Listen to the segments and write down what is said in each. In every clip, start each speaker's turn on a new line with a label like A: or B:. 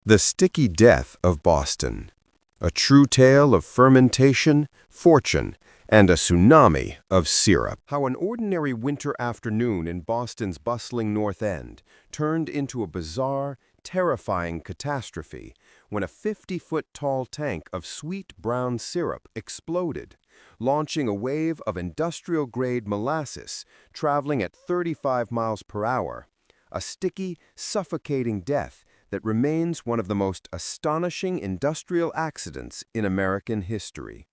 A: The Sticky Death of Boston, a true tale of fermentation, fortune, and a tsunami of syrup. How an ordinary winter afternoon in Boston's bustling North End turned into a bizarre, terrifying catastrophe when a 50-foot-tall tank of sweet brown syrup exploded, launching a wave of industrial-grade molasses traveling at 35 miles per hour. A sticky, suffocating death that remains one of the most astonishing industrial accidents in American history.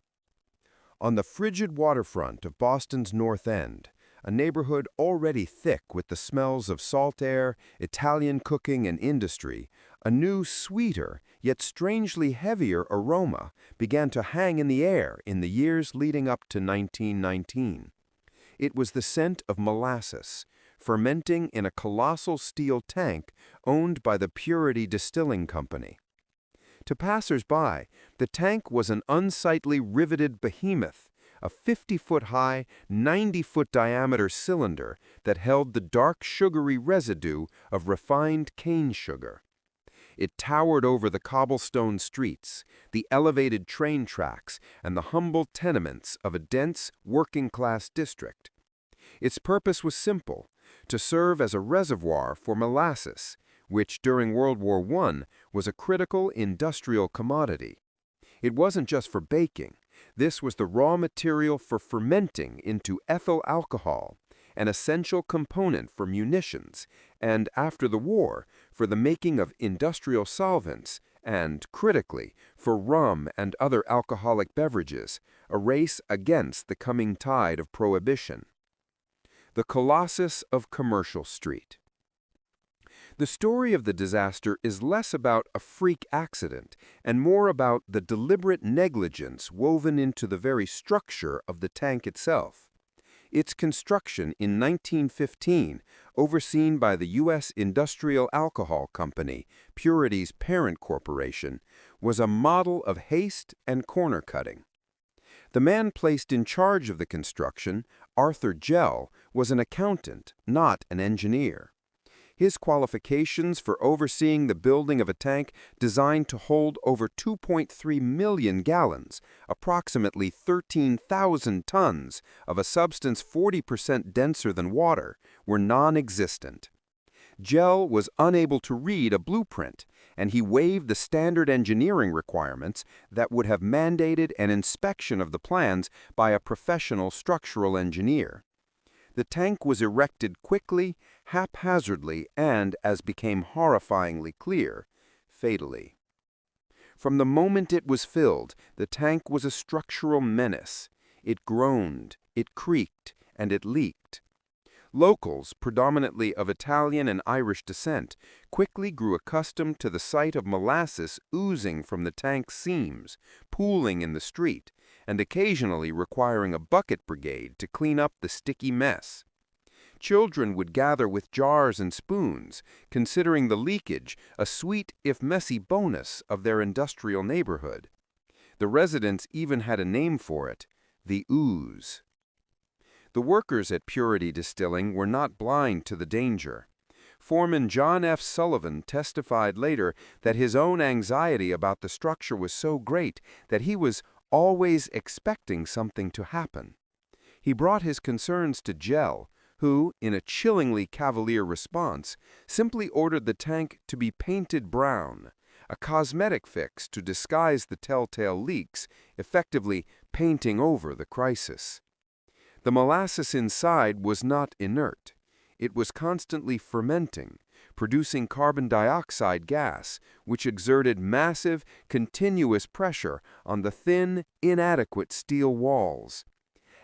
A: On the frigid waterfront of Boston's North End, a neighborhood already thick with the smells of salt air, Italian cooking, and industry, a new, sweeter, yet strangely heavier aroma began to hang in the air in the years leading up to 1919. It was the scent of molasses, fermenting in a colossal steel tank owned by the Purity Distilling Company. To passers-by, the tank was an unsightly riveted behemoth, a 50-foot-high, 90-foot-diameter cylinder that held the dark sugary residue of refined cane sugar. It towered over the cobblestone streets, the elevated train tracks, and the humble tenements of a dense, working-class district. Its purpose was simple: to serve as a reservoir for molasses, which during World War I was a critical industrial commodity. It wasn't just for baking. This was the raw material for fermenting into ethyl alcohol, an essential component for munitions, and after the war, for the making of industrial solvents, and, critically, for rum and other alcoholic beverages, a race against the coming tide of prohibition. The Colossus of Commercial Street. The story of the disaster is less about a freak accident and more about the deliberate negligence woven into the very structure of the tank itself. Its construction in 1915, overseen by the U.S. Industrial Alcohol Company, Purity's parent corporation, was a model of haste and corner-cutting. The man placed in charge of the construction, Arthur Gell, was an accountant, not an engineer. His qualifications for overseeing the building of a tank designed to hold over 2.3 million gallons, approximately 13,000 tons, of a substance 40% denser than water, were non-existent. Gell was unable to read a blueprint, and he waived the standard engineering requirements that would have mandated an inspection of the plans by a professional structural engineer. The tank was erected quickly, haphazardly, and, as became horrifyingly clear, fatally. From the moment it was filled, the tank was a structural menace. It groaned, it creaked, and it leaked. Locals, predominantly of Italian and Irish descent, quickly grew accustomed to the sight of molasses oozing from the tank's seams, pooling in the street, and occasionally requiring a bucket brigade to clean up the sticky mess. Children would gather with jars and spoons, considering the leakage a sweet if messy bonus of their industrial neighborhood. The residents even had a name for it: the ooze. The workers at Purity Distilling were not blind to the danger. Foreman John F. Sullivan testified later that his own anxiety about the structure was so great that he was always expecting something to happen. He brought his concerns to Gell, who, in a chillingly cavalier response, simply ordered the tank to be painted brown, a cosmetic fix to disguise the telltale leaks, effectively painting over the crisis. The molasses inside was not inert. It was constantly fermenting, producing carbon dioxide gas, which exerted massive, continuous pressure on the thin, inadequate steel walls.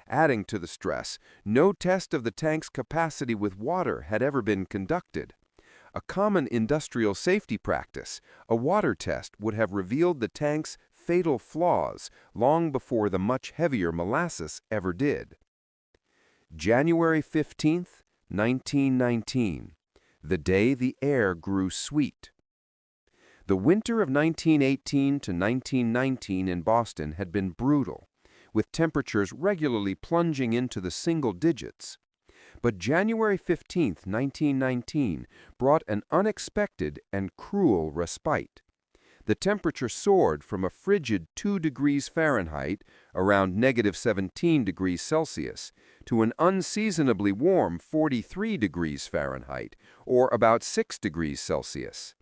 A: Adding to the stress, no test of the tank's capacity with water had ever been conducted. A common industrial safety practice, a water test would have revealed the tank's fatal flaws long before the much heavier molasses ever did. January 15, 1919, the day the air grew sweet. The winter of 1918 to 1919 in Boston had been brutal, with temperatures regularly plunging into the single digits. But January 15, 1919, brought an unexpected and cruel respite. The temperature soared from a frigid 2 degrees Fahrenheit, around -17 degrees Celsius, to an unseasonably warm 43 degrees Fahrenheit, or about 6 degrees Celsius.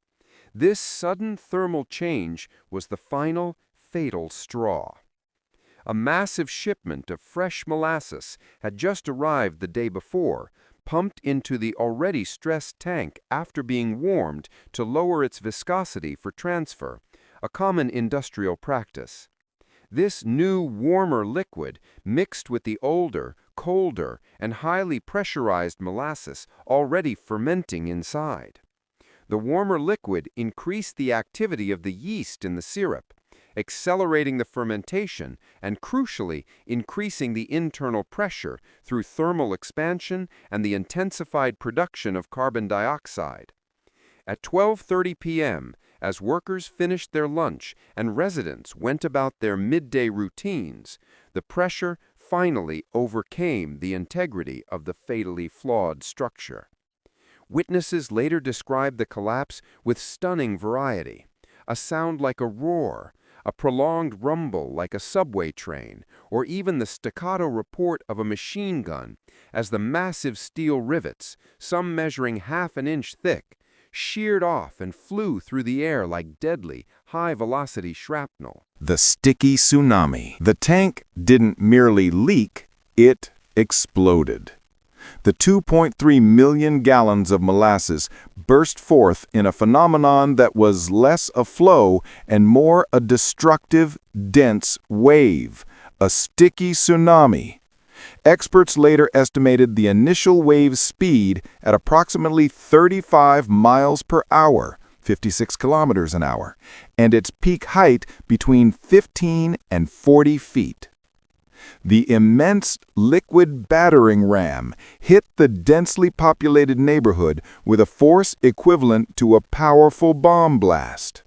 A: This sudden thermal change was the final, fatal straw. A massive shipment of fresh molasses had just arrived the day before, pumped into the already stressed tank after being warmed to lower its viscosity for transfer, a common industrial practice. This new, warmer liquid mixed with the older, colder, and highly pressurized molasses already fermenting inside. The warmer liquid increased the activity of the yeast in the syrup, accelerating the fermentation and, crucially, increasing the internal pressure through thermal expansion and the intensified production of carbon dioxide. At 12:30 p.m., as workers finished their lunch and residents went about their midday routines, the pressure finally overcame the integrity of the fatally flawed structure. Witnesses later described the collapse with stunning variety: a sound like a roar, a prolonged rumble like a subway train, or even the staccato report of a machine gun as the massive steel rivets, some measuring half an inch thick, sheared off and flew through the air like deadly, high-velocity shrapnel.
B: The sticky tsunami. The tank didn't merely leak, it exploded. The 2.3 million gallons of molasses burst forth in a phenomenon that was less a flow and more a destructive, dense wave, a sticky tsunami. Experts later estimated the initial wave's speed at approximately 35 miles per hour, 56 kilometers an hour, and its peak height between 15 and 40 feet. The immense liquid battering ram hit the densely populated neighborhood with a force equivalent to a powerful bomb blast.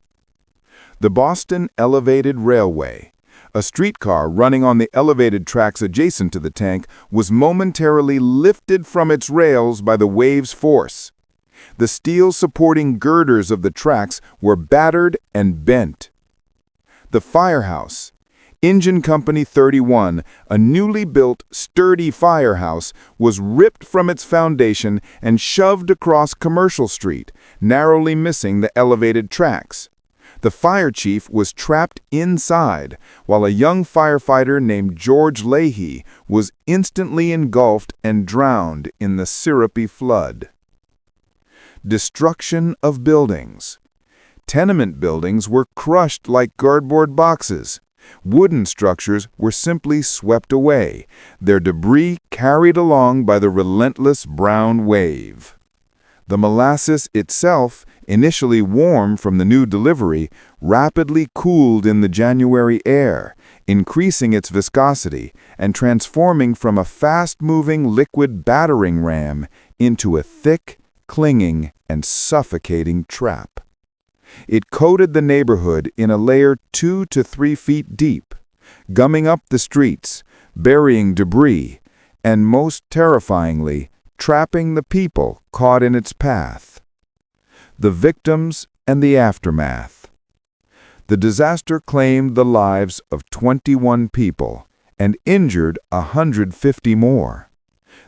B: The Boston Elevated Railway, a streetcar running on the elevated tracks adjacent to the tank, was momentarily lifted from its rails by the wave's force. The steel supporting girders of the tracks were battered and bent. The firehouse, Engine Company 31, a newly built, sturdy firehouse, was ripped from its foundation and shoved across Commercial Street, narrowly missing the elevated tracks. The fire chief was trapped inside, while a young firefighter named George Leahy was instantly engulfed and drowned in the syrupy flood. Destruction of buildings. Tenement buildings were crushed like cardboard boxes. Wooden structures were simply swept away, their debris carried along by the relentless brown wave. The molasses itself, initially warm from the new delivery, rapidly cooled in the January air, increasing its viscosity and transforming from a fast-moving liquid battering ram into a thick, clinging, and suffocating trap. It coated the neighborhood in a layer 2 to 3 feet deep, gumming up the streets, burying debris, and most terrifyingly, trapping the people caught in its path. The victims and the aftermath. The disaster claimed the lives of 21 people and injured 150 more.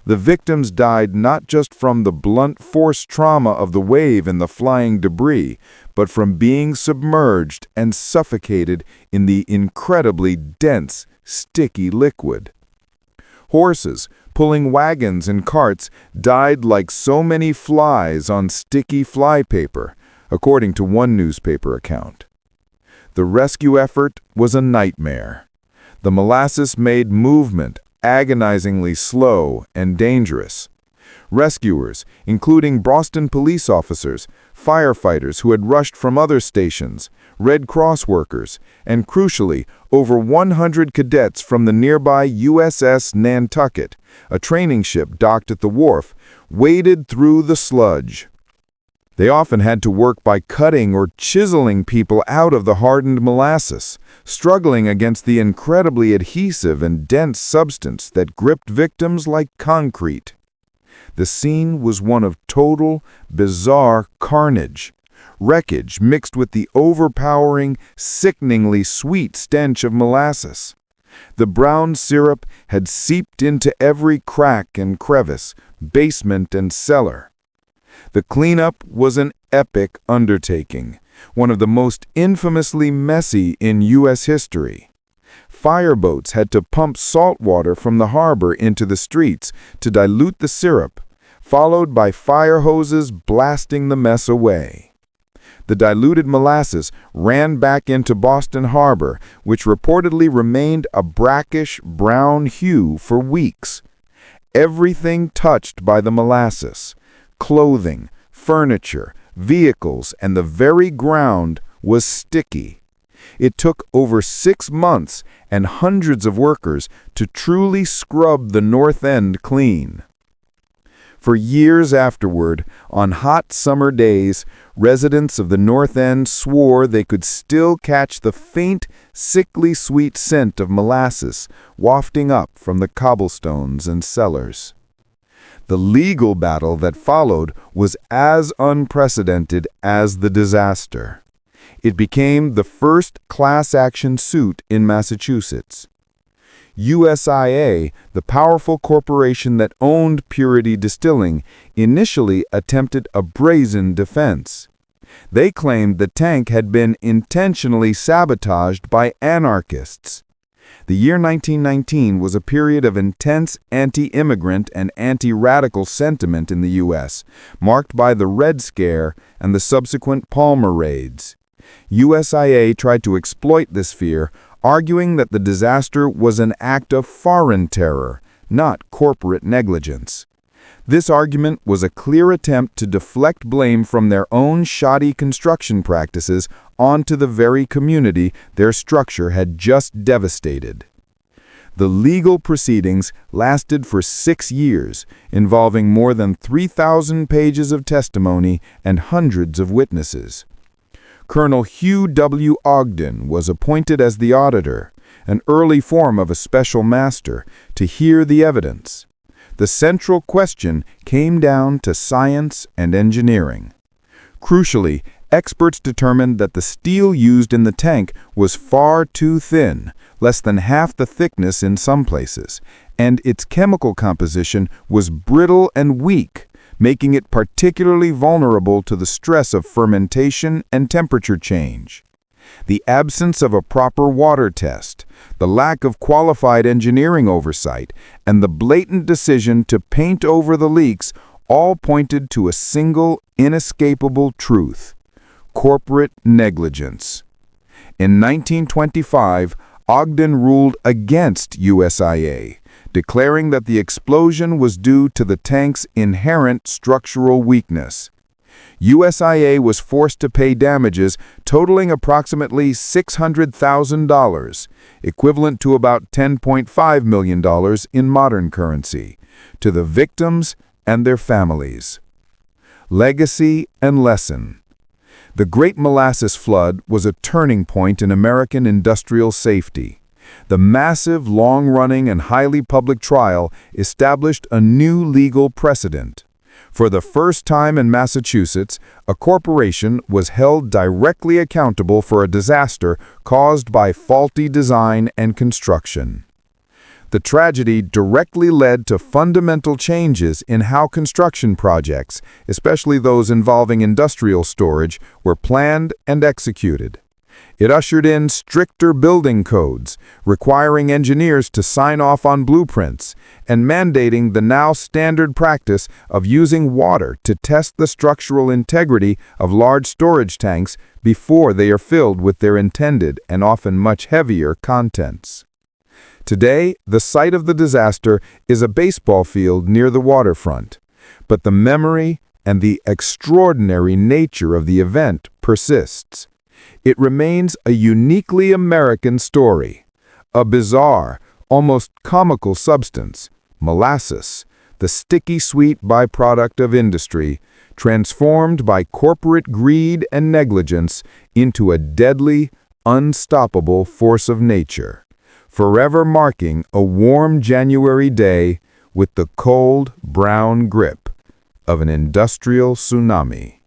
B: The victims died not just from the blunt force trauma of the wave and the flying debris, but from being submerged and suffocated in the incredibly dense, sticky liquid. Horses, pulling wagons and carts, died like so many flies on sticky flypaper, according to one newspaper account. The rescue effort was a nightmare. The molasses made movement agonizingly slow and dangerous. Rescuers, including Boston police officers, firefighters who had rushed from other stations, Red Cross workers, and crucially, over 100 cadets from the nearby USS Nantucket, a training ship docked at the wharf, waded through the sludge. They often had to work by cutting or chiseling people out of the hardened molasses, struggling against the incredibly adhesive and dense substance that gripped victims like concrete. The scene was one of total, bizarre carnage. wreckage mixed with the overpowering, sickeningly sweet stench of molasses. The brown syrup had seeped into every crack and crevice, basement and cellar. The cleanup was an epic undertaking, one of the most infamously messy in U.S. history. Fireboats had to pump salt water from the harbor into the streets to dilute the syrup, followed by fire hoses blasting the mess away. The diluted molasses ran back into Boston Harbor, which reportedly remained a brackish brown hue for weeks. Everything touched by the molasses, clothing, furniture, vehicles, and the very ground was sticky. It took over 6 months and hundreds of workers to truly scrub the north end clean. For years afterward, on hot summer days, residents of the North End swore they could still catch the faint, sickly sweet scent of molasses wafting up from the cobblestones and cellars. The legal battle that followed was as unprecedented as the disaster. It became the first class action suit in Massachusetts. USIA, the powerful corporation that owned Purity Distilling, initially attempted a brazen defense. They claimed the tank had been intentionally sabotaged by anarchists. The year 1919 was a period of intense anti-immigrant and anti-radical sentiment in the U.S., marked by the Red Scare and the subsequent Palmer raids. USIA tried to exploit this fear, arguing that the disaster was an act of foreign terror, not corporate negligence. This argument was a clear attempt to deflect blame from their own shoddy construction practices onto the very community their structure had just devastated. The legal proceedings lasted for 6 years, involving more than 3,000 pages of testimony and hundreds of witnesses. Colonel Hugh W. Ogden was appointed as the auditor, an early form of a special master, to hear the evidence. The central question came down to science and engineering. Crucially, experts determined that the steel used in the tank was far too thin, less than half the thickness in some places, and its chemical composition was brittle and weak, making it particularly vulnerable to the stress of fermentation and temperature change. The absence of a proper water test, the lack of qualified engineering oversight, and the blatant decision to paint over the leaks all pointed to a single, inescapable truth: corporate negligence. In 1925, Ogden ruled against USIA, declaring that the explosion was due to the tank's inherent structural weakness. USIA was forced to pay damages totaling approximately $600,000, equivalent to about $10.5 million in modern currency, to the victims and their families. Legacy and lesson. The Great Molasses Flood was a turning point in American industrial safety. The massive, long-running, and highly public trial established a new legal precedent. For the first time in Massachusetts, a corporation was held directly accountable for a disaster caused by faulty design and construction. The tragedy directly led to fundamental changes in how construction projects, especially those involving industrial storage, were planned and executed. It ushered in stricter building codes, requiring engineers to sign off on blueprints, and mandating the now standard practice of using water to test the structural integrity of large storage tanks before they are filled with their intended and often much heavier contents. Today, the site of the disaster is a baseball field near the waterfront, but the memory and the extraordinary nature of the event persists. It remains a uniquely American story, a bizarre, almost comical substance, molasses, the sticky sweet byproduct of industry, transformed by corporate greed and negligence into a deadly, unstoppable force of nature, forever marking a warm January day with the cold, brown grip of an industrial tsunami.